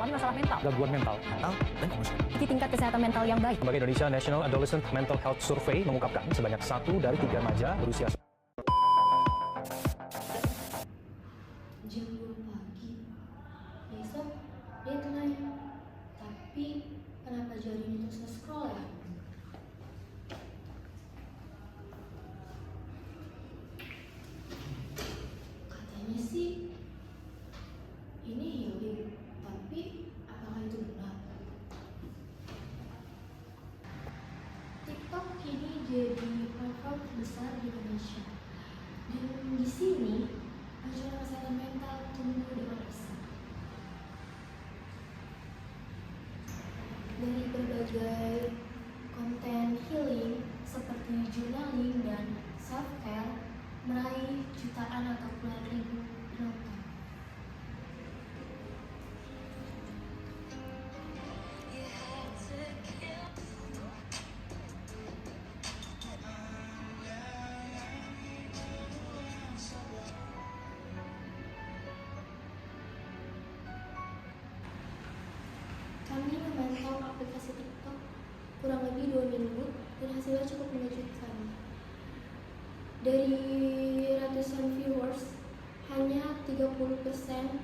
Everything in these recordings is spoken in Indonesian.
mengalami masalah mental, gangguan mental, dan emosi. di tingkat kesehatan mental yang baik. Lembaga Indonesia National Adolescent Mental Health Survey mengungkapkan sebanyak 1 dari 3 remaja berusia Jam 2 pagi, besok deadline. Tapi kenapa jari ini terus nge-scroll ya? Katanya sih ini healing, tapi apakah itu benar? TikTok kini jadi platform terbesar di Indonesia, dan di sini anjuran kesehatan mental tumbuh dengan pesat. Dari berbagai konten healing seperti journaling dan self-care meraih jutaan atau puluhan ribu penonton. Kami memantau aplikasi TikTok kurang lebih 2 minggu dan hasilnya cukup mengejutkan. Dari ratusan viewers, hanya 30%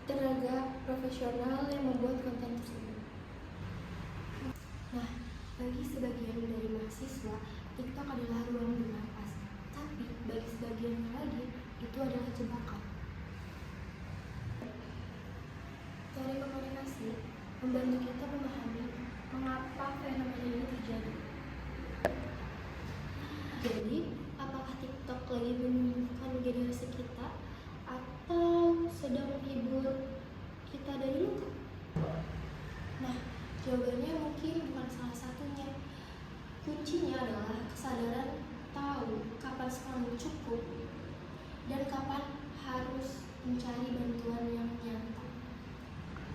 tenaga profesional yang membuat konten tersebut. Nah, bagi sebagian dari mahasiswa, TikTok adalah ruang bernafas. Tapi bagi sebagian lagi, itu adalah jebakan. Teori komunikasi membantu kita memahami mengapa fenomena ini terjadi. Jadi, apakah TikTok lagi menyembuhkan generasi kita atau sedang menghibur kita dari luka? Nah, jawabannya mungkin bukan salah satunya. Kuncinya adalah kesadaran tahu kapan scrolling cukup dan kapan harus mencari bantuan yang nyata.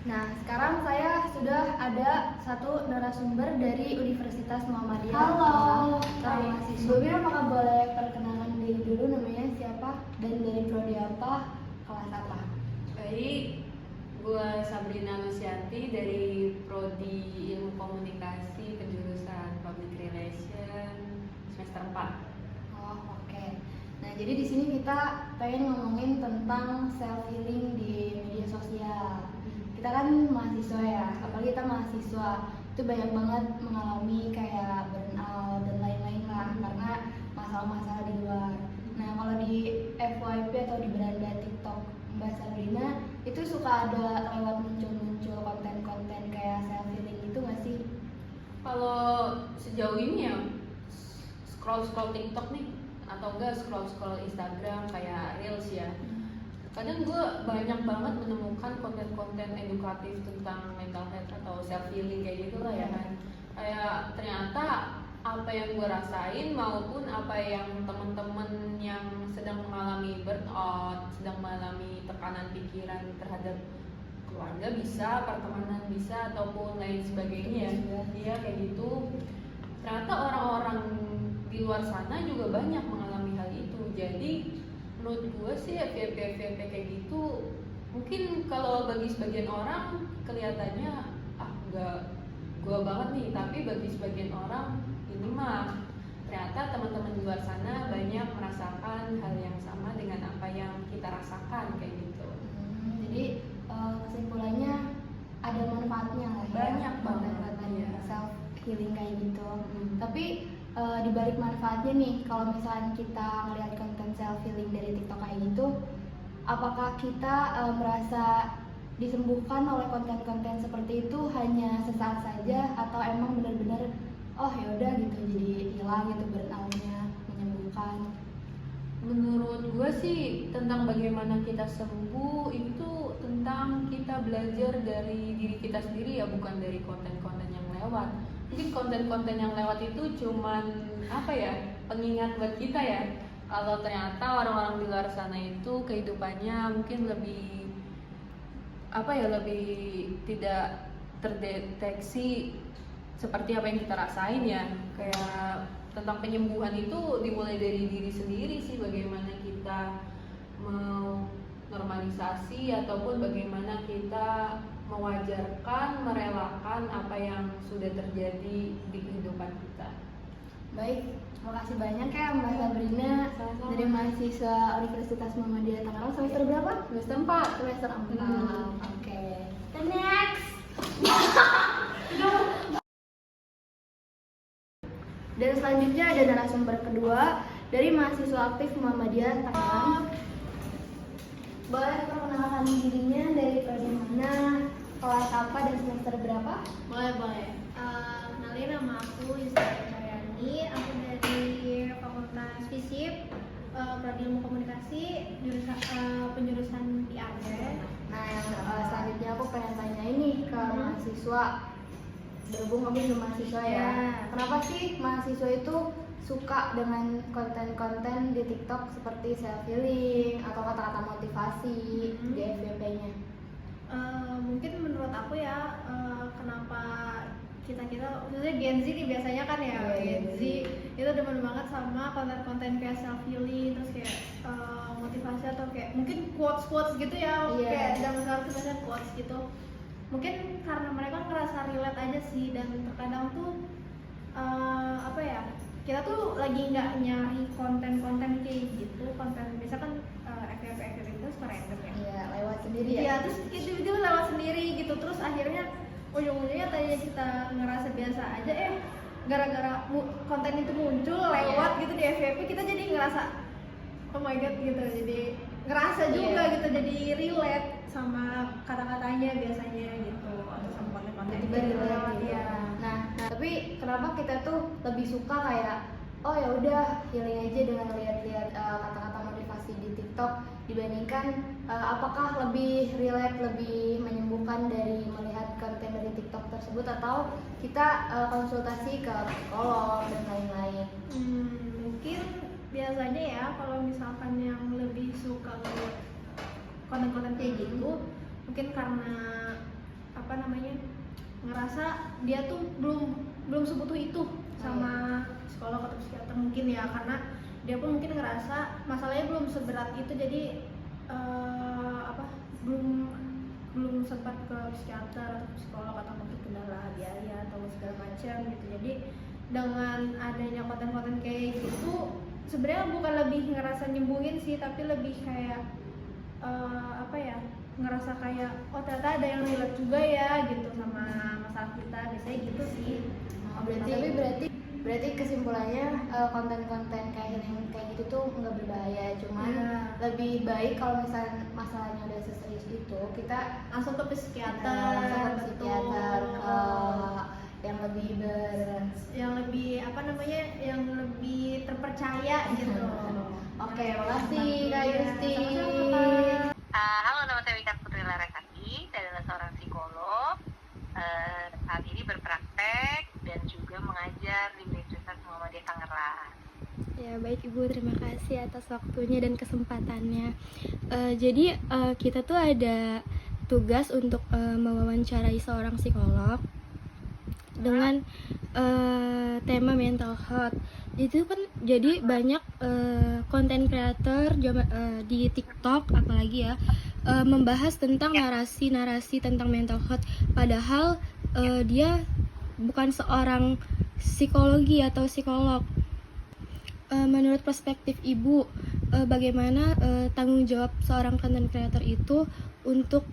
Nah, sekarang saya sudah ada satu narasumber dari Universitas Muhammadiyah. Halo. Sebelumnya apakah boleh perkenalan diri dulu, namanya siapa dan dari prodi apa, kelas apa? Baik, gue Sabrina Lusianti dari prodi Ilmu Komunikasi penjurusan Public Relation semester 4. Oh, oke. Nah, jadi di sini kita pengen ngomongin tentang self healing di media sosial. Kita kan mahasiswa ya, apalagi kita mahasiswa itu banyak banget mengalami kayak burnout dan lain-lain lah karena masalah-masalah di luar. Nah, kalau di FYP atau di beranda TikTok Mbak Sabrina itu suka ada lewat muncul-muncul konten-konten kayak self healing itu nggak sih? Kalau sejauh ini ya scroll TikTok nih atau enggak scroll Instagram kayak Reels ya. Kadang gue banyak banget menemukan konten-konten edukatif tentang mental health atau self healing kayak gitu lah ya kan. Kayak ternyata apa yang gue rasain maupun apa yang teman-teman yang sedang mengalami burnout, sedang mengalami tekanan pikiran terhadap keluarga bisa, pertemanan bisa ataupun lain sebagainya ya. Iya kayak gitu. Ternyata orang-orang di luar sana juga banyak mengalami hal itu. Jadi menurut gue sih FYP kayak gitu mungkin kalau bagi sebagian orang kelihatannya nggak gue banget nih, tapi bagi sebagian orang ini mah ternyata teman-teman di luar sana banyak merasakan hal yang sama dengan apa yang kita rasakan kayak gitu. Jadi kesimpulannya ada manfaatnya lah ya. Banyak banget manfaatnya ya. self healing kayak gitu. Tapi di balik manfaatnya nih, kalau misalnya kita melihat konten self healing dari TikTok kayak gitu, apakah kita merasa disembuhkan oleh konten-konten seperti itu hanya sesaat saja atau emang benar-benar oh ya udah gitu jadi hilang gitu burnout-nya, menyembuhkan? Menurut gue sih tentang bagaimana kita sembuh itu tentang kita belajar dari diri kita sendiri ya, bukan dari konten-konten yang lewat. Mungkin konten-konten yang lewat itu cuman apa ya, pengingat buat kita ya. Kalau ternyata orang-orang di luar sana itu kehidupannya mungkin lebih apa ya, lebih tidak terdeteksi seperti apa yang kita rasain ya. Kayak tentang penyembuhan itu dimulai dari diri sendiri sih, bagaimana kita mau normalisasi ataupun bagaimana kita mewajarkan, merelakan apa yang sudah terjadi di kehidupan kita. Baik, terima kasih banyak ya Mbak Sabrina. Sama-sama. Dari mahasiswa Universitas Muhammadiyah Tangerang, semester berapa? Semester 4. Semester 4. Oke. The next. Dan selanjutnya ada narasumber kedua dari mahasiswa aktif Muhammadiyah Tangerang. Boleh perkenalkan dirinya, dari prodi mana, kelas apa, dan semester berapa? Boleh. Kenalin, nama aku Yusra Cahyani. Aku dari Fakultas FISIP, Prodi Ilmu Komunikasi, penjurusan PR. Nah, yang selanjutnya aku pengen tanya ini ke mahasiswa. Berhubung kamu juga mahasiswa ya. Ya. Kenapa sih mahasiswa itu suka dengan konten-konten di TikTok seperti self healing atau kata-kata motivasi di FYP-nya? Mungkin menurut aku ya, kenapa kita maksudnya Gen Z nih biasanya kan ya, Gen Z itu demen banget sama konten-konten kayak self healing, terus kayak motivasi atau kayak mungkin quotes gitu ya, kayak zaman sekarang tuh banyak quotes gitu. Mungkin karena mereka ngerasa relate aja sih, dan terkadang tuh apa ya, kita tuh lagi nggak nyari konten-konten kayak gitu, konten biasa kan FYP itu suka random ya. Iya, lewat sendiri ya. Iya, terus tiba-tiba lewat sendiri gitu, terus akhirnya ujung-ujungnya tadinya kita ngerasa biasa aja, gara-gara konten itu muncul lewat gitu di FYP, kita jadi ngerasa oh my god gitu, jadi ngerasa juga gitu, jadi relate sama kata-katanya biasanya gitu, atau sama konten-konten Tiba-tiba gitu. relate gitu. Iya. Nah, tapi kenapa kita tuh lebih suka kayak oh ya udah healing aja dengan lihat-lihat kata-kata motivasi di TikTok dibandingkan apakah lebih relate, lebih menyembuhkan dari melihat konten dari TikTok tersebut, atau kita konsultasi ke psikolog dan lain-lain? Mungkin biasanya ya kalau misalkan yang lebih suka ngeliat konten-konten kayak gitu, mungkin karena apa namanya, ngerasa dia tuh belum sebutuh itu sama psikolog atau psikiater mungkin ya, karena dia pun mungkin ngerasa masalahnya belum seberat itu, jadi belum sempat ke psikiater atau psikolog, atau mungkin kendala biaya atau segala macam gitu. Jadi dengan adanya konten-konten kayak gitu, sebenarnya bukan lebih ngerasa nyembuhin sih, tapi lebih kayak apa ya, ngerasa kayak oh ternyata ada yang relate juga ya gitu sama masalah kita, biasanya gitu sih. Berarti kesimpulannya konten-konten kayak healing kayak gitu tuh nggak berbahaya, cuman lebih baik kalau misalnya masalahnya udah seserius itu kita Langsung ke psikiater, langsung ke psikiater, ke yang lebih apa namanya, yang lebih terpercaya gitu. Oke, makasih Kak Yusti. Halo, nama saya Wika Putri Laresati, saya adalah seorang psikolog. Saat ini berpraktek dan juga mengajar di Universitas Muhammadiyah Tangerang. Ya baik Ibu, terima kasih atas waktunya dan kesempatannya. Jadi kita tuh ada tugas untuk mewawancarai seorang psikolog dengan tema mental health. Itu kan jadi banyak konten kreator di TikTok apalagi ya membahas tentang narasi-narasi tentang mental health, padahal dia bukan seorang psikologi atau psikolog. Menurut perspektif Ibu, bagaimana tanggung jawab seorang content creator itu untuk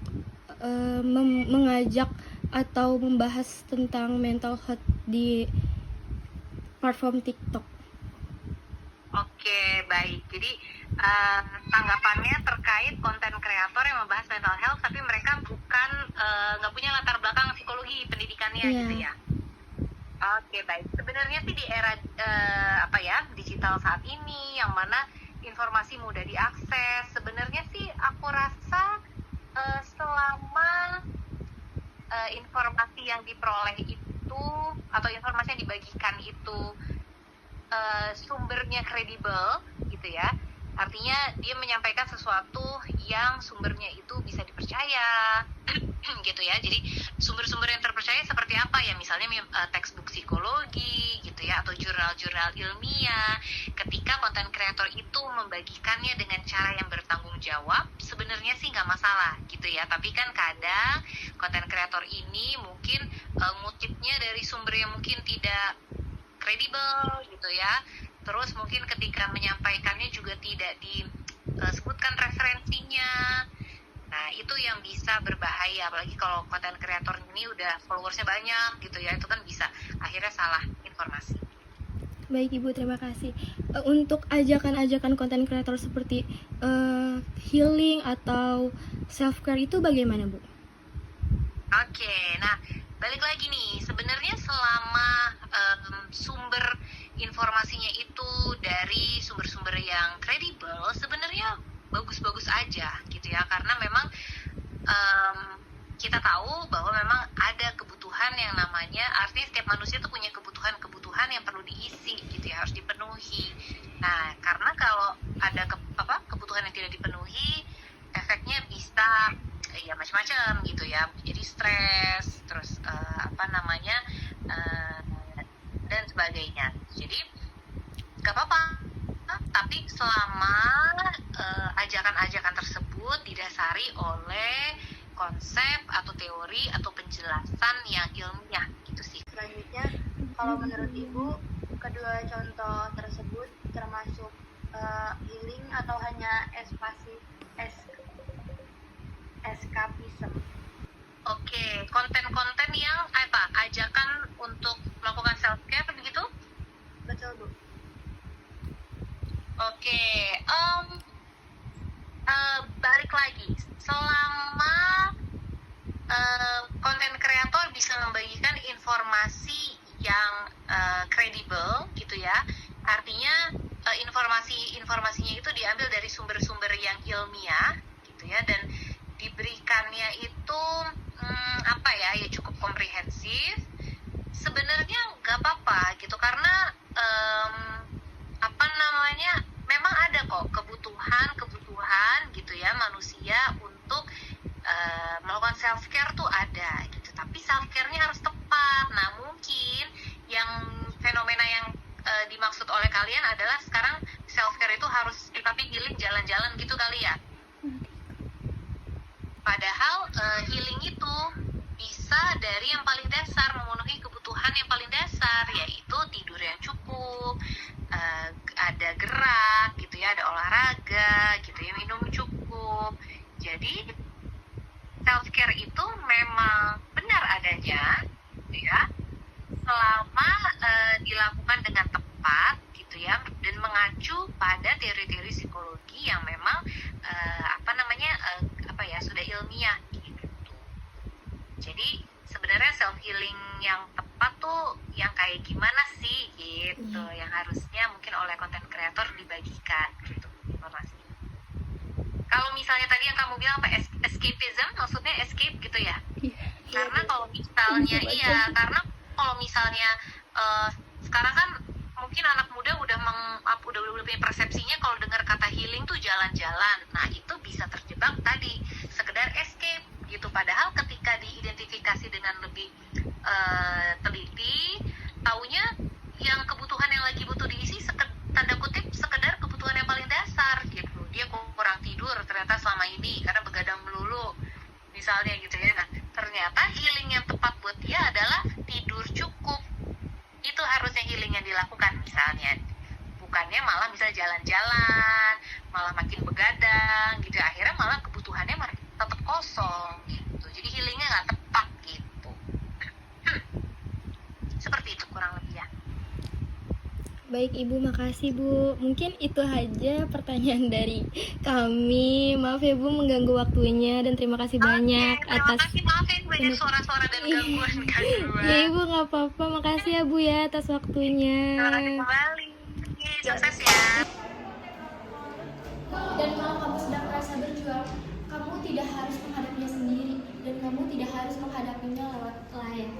mengajak atau membahas tentang mental health di platform TikTok? Oke, baik. Jadi tanggapannya terkait konten kreator yang membahas mental health, tapi mereka bukan nggak punya latar belakang psikologi pendidikannya gitu ya. Oke, baik. Sebenarnya sih di era digital saat ini, yang mana informasi mudah diakses, sebenarnya sih aku rasa selama informasi yang diperoleh itu atau informasi yang dibagikan itu sumbernya kredibel gitu ya, artinya dia menyampaikan sesuatu yang sumbernya itu bisa dipercaya gitu ya. Jadi sumber-sumber yang terpercaya seperti apa ya, misalnya textbook psikologi gitu ya, atau jurnal-jurnal ilmiah. Ketika konten kreator itu membagikannya dengan cara yang bertanggung jawab, sebenarnya sih nggak masalah gitu ya. Tapi kan kadang konten kreator ini mungkin ngutipnya dari sumber yang mungkin tidak kredibel gitu ya. Terus mungkin ketika menyampaikannya juga tidak disebutkan referensinya. Nah, itu yang bisa berbahaya, apalagi kalau konten kreator ini udah followersnya banyak gitu ya, itu kan bisa akhirnya salah informasi. Baik Ibu, terima kasih. Untuk ajakan-ajakan konten kreator seperti healing atau self care itu bagaimana Bu? Oke, nah balik lagi nih, sebenarnya selama sumber informasinya itu dari sumber-sumber yang kredibel, sebenarnya bagus-bagus aja gitu ya, karena memang kita tahu bahwa memang ada kebutuhan yang namanya, artinya setiap manusia tuh punya kebutuhan yang perlu diisi gitu ya, harus dipenuhi. Nah, karena kalau ada kebutuhan yang tidak dipenuhi, efeknya bisa ya macam-macam gitu ya, jadi stres, terus dan sebagainya. Jadi gak apa-apa, tapi selama ajakan-ajakan tersebut didasari oleh konsep atau teori atau penjelasan yang ilmiah gitu sih. Selanjutnya, kalau menurut Ibu, kedua contoh tersebut termasuk healing atau hanya eskapisme? Oke, konten-konten yang ajakan untuk melakukan self care begitu? Betul, Bu. Oke, balik lagi, selama konten kreator bisa membagikan informasi yang kredibel gitu ya, artinya informasinya itu diambil dari sumber-sumber yang ilmiah gitu ya, dan diberikannya itu ya cukup komprehensif, sebenarnya nggak apa-apa gitu, karena memang ada kok kebutuhan gitu ya manusia untuk melakukan self care tuh ada gitu, tapi self care-nya harus tepat. Nah, mungkin yang fenomena yang dimaksud oleh kalian adalah sekarang self care itu harus tapi healing jalan-jalan gitu kali ya. Padahal healing itu bisa dari yang paling dasar, memenuhi kebutuhan yang paling dasar, yaitu tidur yang cukup, ada gerak gitu ya, ada olahraga gitu ya, minum cukup. Jadi self care itu memang benar adanya gitu ya, selama dilakukan dengan tepat gitu ya, dan mengacu pada teori-teori psikologi yang memang sudah ilmiah gitu. Jadi sebenarnya self healing yang tepat tuh yang kayak gimana sih gitu, yang harusnya mungkin oleh konten kreator dibagikan gitu informasi. Kalau misalnya tadi yang kamu bilang escapism, maksudnya escape gitu ya? Karena kalau misalnya sekarang kan mungkin anak muda udah punya persepsinya kalau dengar kata healing tuh jalan-jalan. Nah, itu bisa terjebak tadi sekedar escape gitu. Padahal ketika diidentifikasi dengan lebih teliti, taunya yang kebutuhan yang lagi butuh diisi tanda kutip sekedar kebutuhan yang paling dasar gitu. Dia kurang tidur ternyata selama ini karena begadang melulu misalnya gitu ya. Nah, ternyata healing yang tepat buat dia adalah tidur cukup. Itu harusnya healing yang dilakukan misalnya, bukannya malah bisa jalan-jalan, malah makin begadang gitu, akhirnya malah kebutuhannya tetap kosong gitu, jadi healingnya nggak tepat gitu. Seperti itu kurang lebih ya. Baik Ibu, makasih Bu. Mungkin itu aja pertanyaan dari kami. Maaf ya Bu mengganggu waktunya, dan terima kasih banyak terima kasih, maafin banyak suara-suara dan gangguan. Ya Ibu, nggak apa-apa. Makasih ya Bu ya atas waktunya. Terima kasih kembali. Sukses ya. Dan kalau kamu sedang merasa berjuang, kamu tidak harus menghadapinya sendiri, dan kamu tidak harus menghadapinya lewat layar.